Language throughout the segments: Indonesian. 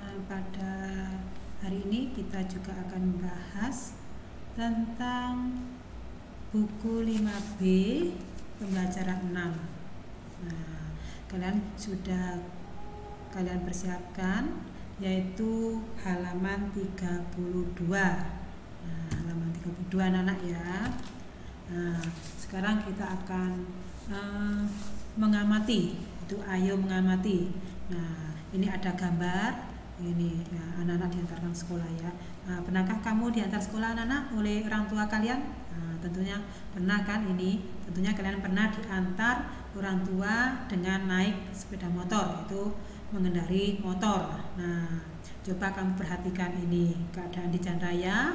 Pada hari ini kita juga akan membahas tentang buku 5B pembelajaran 6. Kalian persiapkan, yaitu halaman 32. Halaman 32 anak-anak ya. Sekarang kita akan mengamati. Itu ayo mengamati. Ini ada gambar. Ini ya, anak-anak diantarkan sekolah ya. Pernahkah kamu diantar sekolah anak-anak oleh orang tua kalian? Tentunya pernah kan ini. Tentunya kalian pernah diantar orang tua dengan naik sepeda motor, itu mengendari motor. Coba kamu perhatikan ini keadaan di jalan raya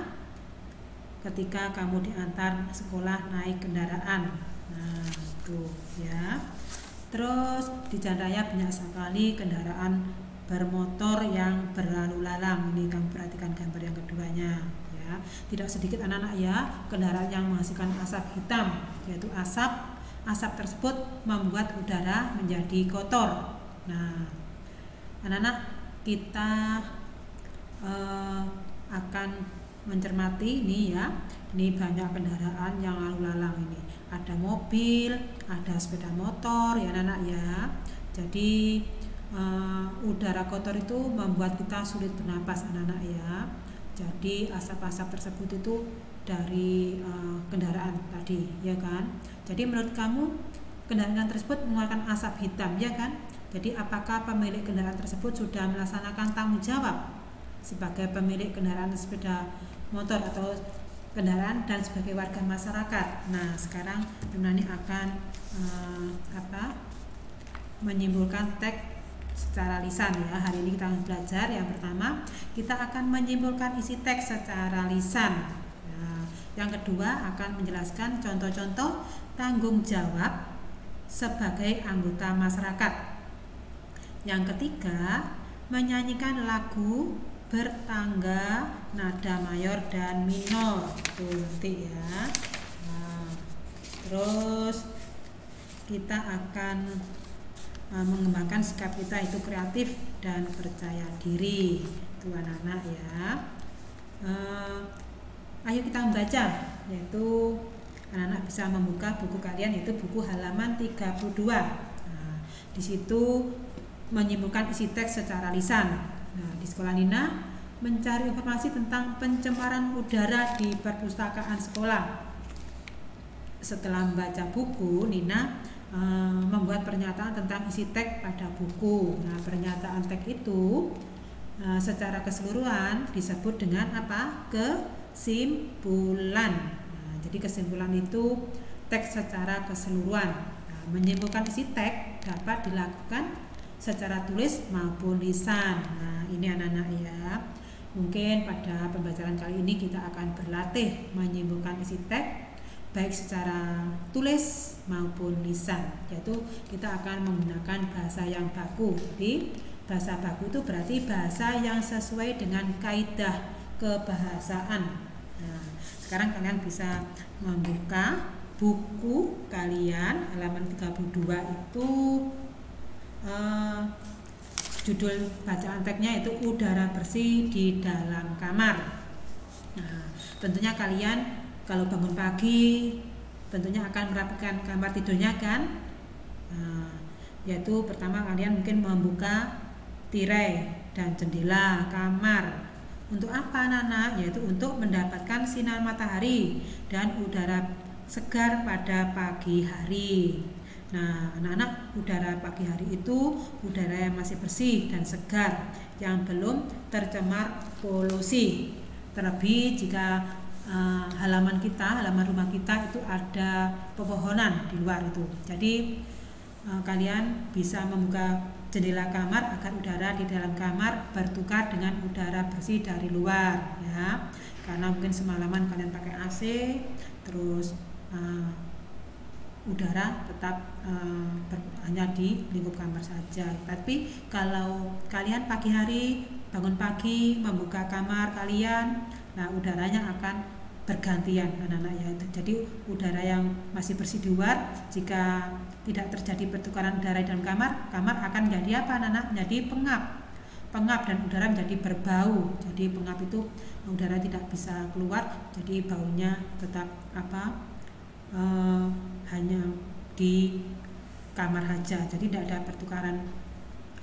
ketika kamu diantar sekolah naik kendaraan. Tuh ya. Terus di jalan raya banyak sekali kendaraan bermotor yang berlalu lalang. Ini kamu perhatikan gambar yang keduanya ya. Tidak sedikit anak-anak ya kendaraan yang menghasilkan asap hitam, yaitu asap tersebut membuat udara menjadi kotor. Anak-anak kita akan mencermati ini ya. Ini banyak kendaraan yang lalu lalang ini. Ada mobil, ada sepeda motor ya anak-anak ya. Jadi udara kotor itu membuat kita sulit bernapas anak-anak ya. Jadi asap-asap tersebut itu dari kendaraan tadi ya kan. Jadi menurut kamu kendaraan tersebut mengeluarkan asap hitam ya kan. Jadi apakah pemilik kendaraan tersebut sudah melaksanakan tanggung jawab sebagai pemilik kendaraan sepeda motor atau kendaraan dan sebagai warga masyarakat? Sekarang Yunani akan menyimpulkan teks secara lisan ya. Hari ini kita akan belajar yang pertama, kita akan menyimpulkan isi teks secara lisan. Yang kedua akan menjelaskan contoh-contoh tanggung jawab sebagai anggota masyarakat. Yang ketiga, menyanyikan lagu bertangga nada mayor dan minor. Tuh nanti ya. Terus kita akan mengembangkan sikap kita itu kreatif dan percaya diri. Itu anak-anak ya. Ayo kita membaca, yaitu anak-anak bisa membuka buku kalian, yaitu buku halaman 32. Di situ menyimpulkan isi teks secara lisan. Di sekolah Nina mencari informasi tentang pencemaran udara di perpustakaan sekolah. Setelah membaca buku, Nina membuat pernyataan tentang isi teks pada buku. Pernyataan teks itu secara keseluruhan disebut dengan apa? Kesimpulan. Jadi kesimpulan itu teks secara keseluruhan. Menyimpulkan isi teks dapat dilakukan secara tulis maupun lisan. Ini anak-anak ya. Mungkin pada pembelajaran kali ini kita akan berlatih menyimpulkan isi teks baik secara tulis maupun lisan, yaitu kita akan menggunakan bahasa yang baku. Jadi bahasa baku itu berarti bahasa yang sesuai dengan kaidah kebahasaan. Sekarang kalian bisa membuka buku kalian halaman 32 itu judul bacaan teksnya itu udara bersih di dalam kamar. Tentunya kalian kalau bangun pagi tentunya akan merapikan kamar tidurnya kan. Yaitu pertama kalian mungkin membuka tirai dan jendela kamar. Untuk apa anak-anak? Yaitu untuk mendapatkan sinar matahari dan udara segar pada pagi hari. Anak-anak, udara pagi hari itu udara yang masih bersih dan segar, yang belum tercemar polusi. Terlebih jika halaman rumah kita itu ada pepohonan di luar itu. Jadi kalian bisa membuka jendela kamar agar udara di dalam kamar bertukar dengan udara bersih dari luar ya. Karena mungkin semalaman kalian pakai AC, terus udara tetap hanya di lingkup kamar saja. Tapi kalau kalian pagi hari bangun pagi membuka kamar kalian, udaranya akan bergantian anak-anak ya. Jadi udara yang masih bersih di luar, jika tidak terjadi pertukaran udara dalam kamar akan menjadi apa anak-anak? Menjadi pengap. pengap dan udara menjadi berbau. Jadi pengap itu udara tidak bisa keluar, jadi baunya tetap hanya di kamar saja. Jadi tidak ada pertukaran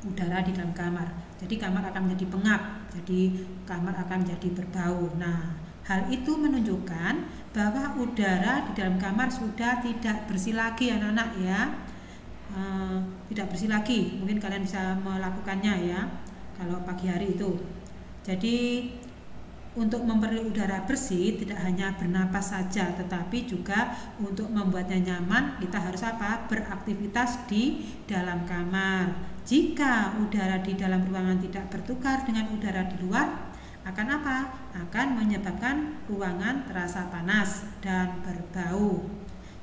udara di dalam kamar. Jadi kamar akan menjadi pengap. Jadi kamar akan menjadi berbau. Nah, hal itu menunjukkan bahwa udara di dalam kamar sudah tidak bersih lagi, anak-anak ya. Tidak bersih lagi. Mungkin kalian bisa melakukannya ya kalau pagi hari itu. Jadi untuk memperoleh udara bersih tidak hanya bernapas saja, tetapi juga untuk membuatnya nyaman kita harus beraktivitas di dalam kamar. Jika udara di dalam ruangan tidak bertukar dengan udara di luar, akan akan menyebabkan ruangan terasa panas dan berbau.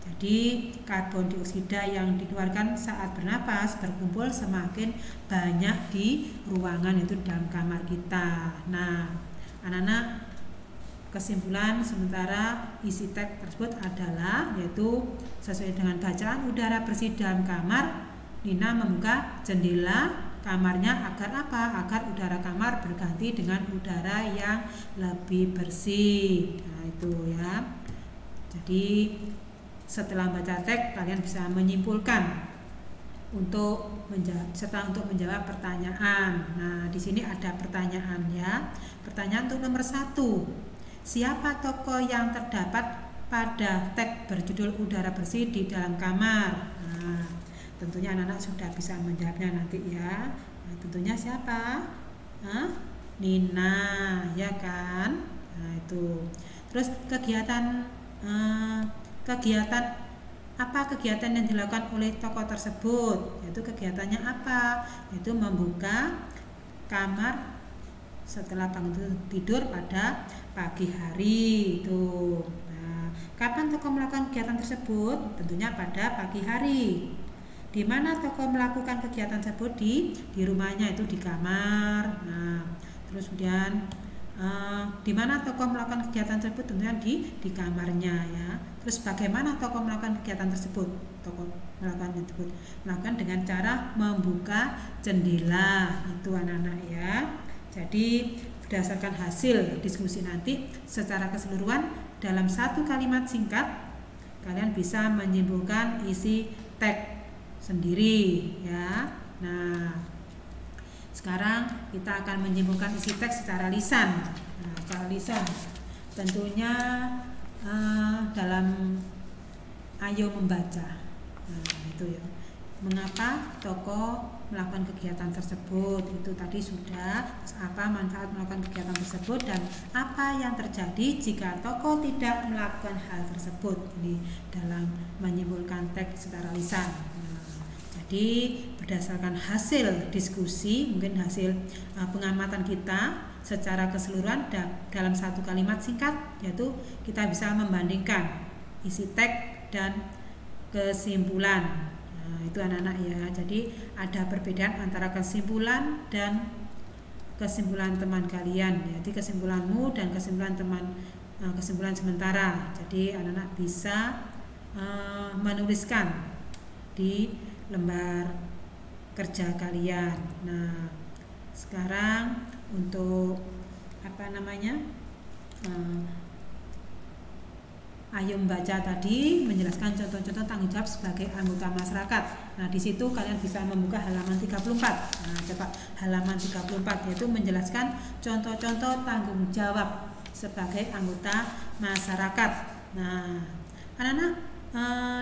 Jadi karbon dioksida yang dikeluarkan saat bernapas berkumpul semakin banyak di ruangan, itu dalam kamar kita. Nah, anak-anak, kesimpulan sementara isi teks tersebut adalah yaitu sesuai dengan bacaan udara bersih dalam kamar, Nina membuka jendela kamarnya agar agar udara kamar berganti dengan udara yang lebih bersih. Nah, itu ya. Jadi setelah baca teks kalian bisa menyimpulkan untuk menjawab pertanyaan. Nah, di sini ada pertanyaan ya. Pertanyaan untuk nomor 1. Siapa tokoh yang terdapat pada teks berjudul udara bersih di dalam kamar? Nah, tentunya anak-anak sudah bisa menjawabnya nanti ya. Nah, tentunya siapa? Nina, ya kan? Nah, itu. Terus kegiatan yang dilakukan oleh tokoh tersebut, yaitu kegiatannya apa? Yaitu membuka kamar setelah bangun tidur pada pagi hari itu. Nah, kapan tokoh melakukan kegiatan tersebut? Tentunya pada pagi hari. Di mana tokoh melakukan kegiatan tersebut? Di rumahnya, itu di kamar. Nah, terus kemudian di mana tokoh melakukan kegiatan tersebut? Tentunya di kamarnya ya. Terus bagaimana tokoh melakukan kegiatan tersebut? Tokoh melakukan dengan cara membuka jendela, itu anak-anak ya. Jadi berdasarkan hasil diskusi nanti secara keseluruhan dalam satu kalimat singkat kalian bisa menyimpulkan isi teks sendiri ya. Nah, sekarang kita akan menyimpulkan isi teks secara lisan. Nah, secara lisan tentunya dalam ayo membaca. Nah, itu ya. Mengapa tokoh melakukan kegiatan tersebut? Itu tadi sudah. Apa manfaat melakukan kegiatan tersebut dan apa yang terjadi jika tokoh tidak melakukan hal tersebut? Ini dalam menyimpulkan teks secara lisan. Jadi berdasarkan hasil diskusi, mungkin hasil pengamatan kita secara keseluruhan dalam satu kalimat singkat, yaitu kita bisa membandingkan isi teks dan kesimpulan. Nah, itu anak-anak ya. Jadi ada perbedaan antara kesimpulan dan kesimpulan teman kalian, yaitu kesimpulanmu dan kesimpulan kesimpulan sementara. Jadi anak-anak bisa menuliskan di lembar kerja kalian. Nah, sekarang untuk ayo membaca tadi menjelaskan contoh-contoh tanggung jawab sebagai anggota masyarakat. Nah, di situ kalian bisa membuka halaman 34. Nah, coba halaman 34 yaitu menjelaskan contoh-contoh tanggung jawab sebagai anggota masyarakat. Nah, anak-anak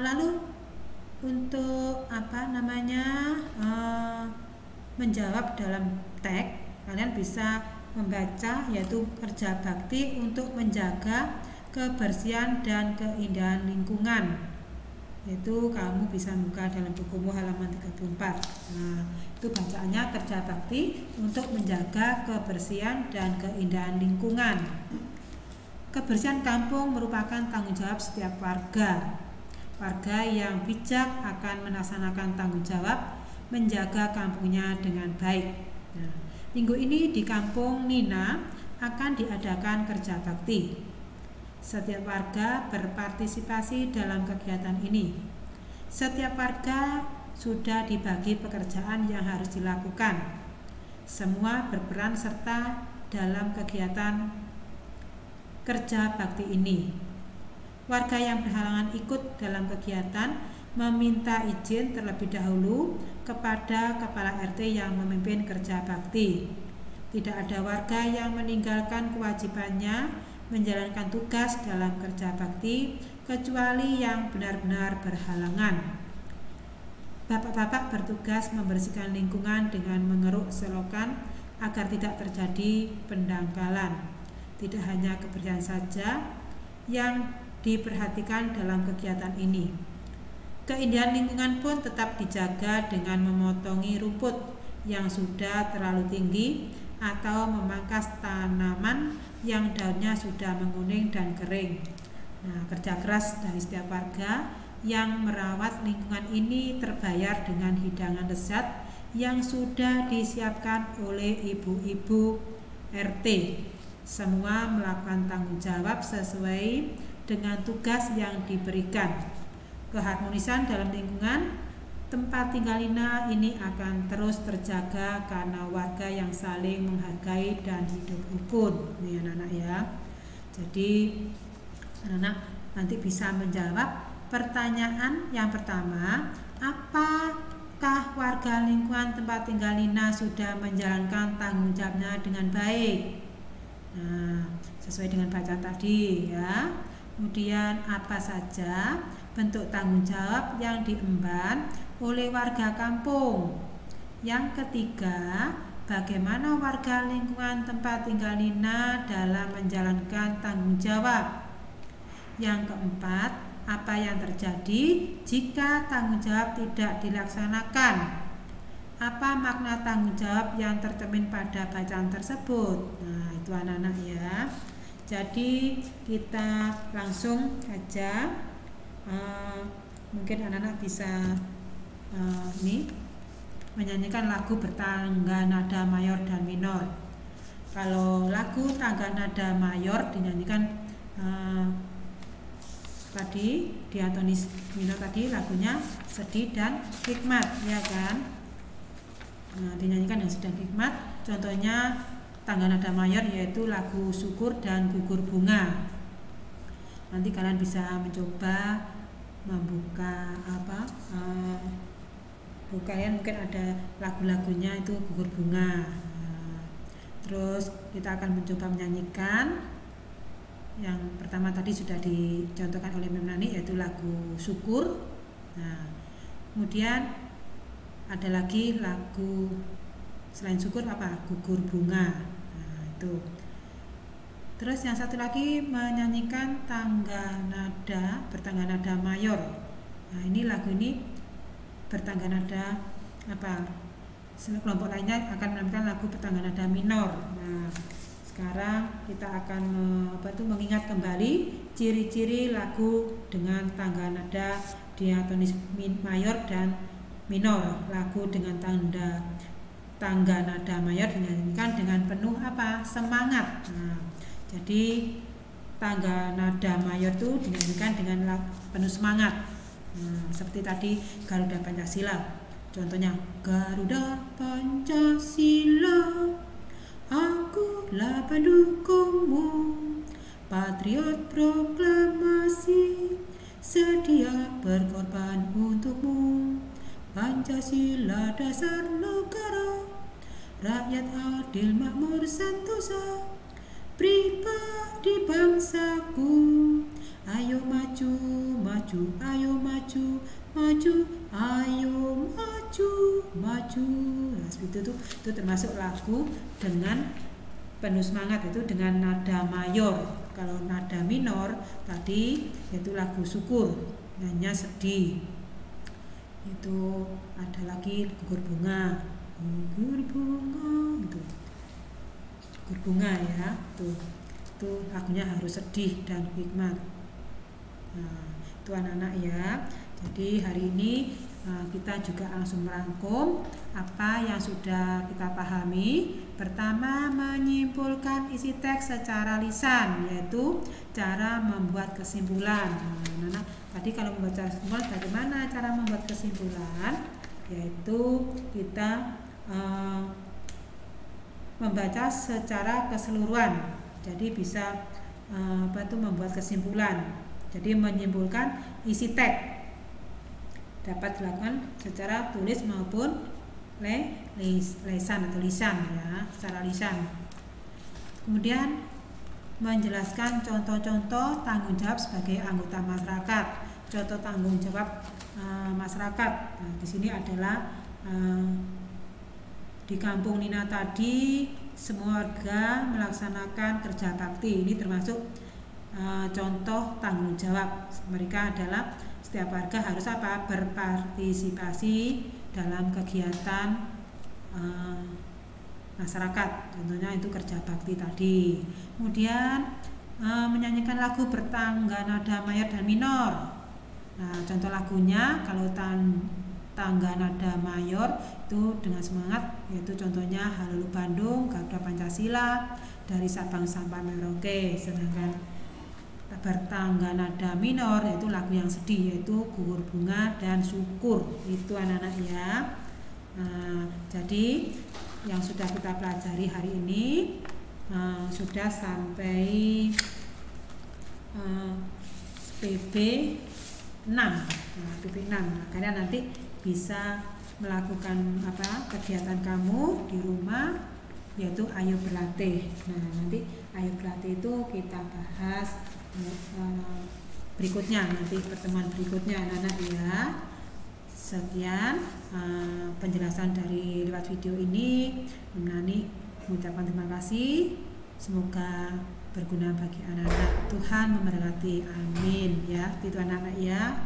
lalu untuk menjawab dalam teks kalian bisa membaca yaitu kerja bakti untuk menjaga kebersihan dan keindahan lingkungan, yaitu kamu bisa buka dalam bukumu halaman 34. Nah, itu bacaannya kerja bakti untuk menjaga kebersihan dan keindahan lingkungan. Kebersihan kampung merupakan tanggung jawab setiap warga. Warga yang bijak akan melaksanakan tanggung jawab menjaga kampungnya dengan baik. Nah, minggu ini di kampung Nina akan diadakan kerja bakti. Setiap warga berpartisipasi dalam kegiatan ini. Setiap warga sudah dibagi pekerjaan yang harus dilakukan. semua berperan serta dalam kegiatan kerja bakti ini. Warga yang berhalangan ikut dalam kegiatan meminta izin terlebih dahulu kepada kepala RT yang memimpin kerja bakti. Tidak ada warga yang meninggalkan kewajibannya menjalankan tugas dalam kerja bakti kecuali yang benar-benar berhalangan. Bapak-bapak bertugas membersihkan lingkungan dengan mengeruk selokan agar tidak terjadi pendangkalan. Tidak hanya kebersihan saja yang diperhatikan dalam kegiatan ini. Keindahan lingkungan pun tetap dijaga dengan memotongi rumput yang sudah terlalu tinggi atau memangkas tanaman yang daunnya sudah menguning dan kering. Nah, kerja keras dari setiap warga yang merawat lingkungan ini terbayar dengan hidangan lezat yang sudah disiapkan oleh ibu-ibu RT. Semua melakukan tanggung jawab sesuai dengan tugas yang diberikan. Keharmonisan dalam lingkungan tempat tinggal Lina ini akan terus terjaga karena warga yang saling menghargai dan hidup rukun. Ini anak-anak ya. Jadi anak-anak nanti bisa menjawab pertanyaan yang pertama, apakah warga lingkungan tempat tinggal Lina sudah menjalankan tanggung jawabnya dengan baik? Nah, sesuai dengan bacaan tadi ya. Kemudian apa saja bentuk tanggung jawab yang diemban oleh warga kampung? Yang ketiga, bagaimana warga lingkungan tempat tinggal Lina dalam menjalankan tanggung jawab? Yang keempat, apa yang terjadi jika tanggung jawab tidak dilaksanakan? Apa makna tanggung jawab yang tercermin pada bacaan tersebut? Nah, itu anak-anak ya. Jadi kita langsung saja, mungkin anak-anak bisa menyanyikan lagu bertangga nada mayor dan minor. Kalau lagu tangga nada mayor dinyanyikan tadi diatonis minor tadi lagunya sedih dan hikmat ya kan. Nah, dinyanyikan yang sedang hikmat, contohnya tangga nada mayor yaitu lagu syukur dan gugur bunga. Nanti kalian bisa mencoba membuka kalian mungkin ada lagu-lagunya itu gugur bunga. Terus kita akan mencoba menyanyikan yang pertama tadi sudah dicontohkan oleh Memnani yaitu lagu syukur. Nah, kemudian ada lagi lagu selain syukur apa? Gugur bunga. Nah, itu. Terus yang satu lagi menyanyikan bertangga nada mayor. Nah, ini lagu ini bertangga nada apa? Kelompok lainnya akan menyanyikan lagu bertangga nada minor. Nah, sekarang kita akan mengingat kembali ciri-ciri lagu dengan tangga nada diatonis mayor dan minor. Lagu dengan tangga nada mayor dinyanyikan dengan penuh apa? Semangat. Nah, jadi tangga nada mayor itu dinyanyikan dengan penuh semangat. Nah, seperti tadi Garuda Pancasila. Contohnya Garuda Pancasila, akulah pendukungmu, patriot proklamasi, sedia berkorban untukmu. Pancasila dasar negara, rakyat adil makmur sentosa, pribadi bangsaku. Ayo maju, maju, ayo maju, maju, ayo maju, maju. Nah, seperti itu termasuk lagu dengan penuh semangat, itu dengan nada mayor. Kalau nada minor tadi yaitu lagu syukur, nyanyinya sedih. Itu ada lagi gugur bunga, gugur bunga, itu gugur bunga ya. Itu lagunya harus sedih dan hikmat. Nah, itu anak-anak ya. Jadi hari ini kita juga langsung merangkum apa yang sudah kita pahami. Pertama, menyimpulkan isi teks secara lisan, yaitu cara membuat kesimpulan. Nah, tadi kalau membaca kesimpulan, bagaimana cara membuat kesimpulan? Yaitu kita membaca secara keseluruhan. Jadi bisa membuat kesimpulan. Jadi menyimpulkan isi teks dapat dilakukan secara tulis maupun lisan atau lisan ya, secara lisan. Kemudian menjelaskan contoh-contoh tanggung jawab sebagai anggota masyarakat. Contoh tanggung jawab masyarakat. Nah, di sini adalah di kampung Nina tadi semua warga melaksanakan kerja bakti. Ini termasuk contoh tanggung jawab. Mereka adalah setiap warga harus berpartisipasi dalam kegiatan masyarakat. Contohnya itu kerja bakti tadi. Kemudian menyanyikan lagu bertangga nada mayor dan minor. Nah, contoh lagunya kalau tangga nada mayor itu dengan semangat, yaitu contohnya Haleluya Bandung, Garuda Pancasila, dari Sabang sampai Merauke. Sedangkan bertangga nada minor yaitu lagu yang sedih, yaitu Gugur Bunga dan Syukur. Itu anak-anak ya. Nah, jadi yang sudah kita pelajari hari ini sudah sampai PB 6. Nah, PB 6. Nah, kalian nanti bisa melakukan kegiatan kamu di rumah, yaitu ayo berlatih. Nah, nanti ayo berlatih itu kita bahas berikutnya, nanti pertemuan berikutnya anak-anak ya. Sekian penjelasan dari lewat video ini. Nani mengucapkan terima kasih. Semoga berguna bagi anak-anak. Tuhan memberkati. Amin ya. Itu anak-anak ya.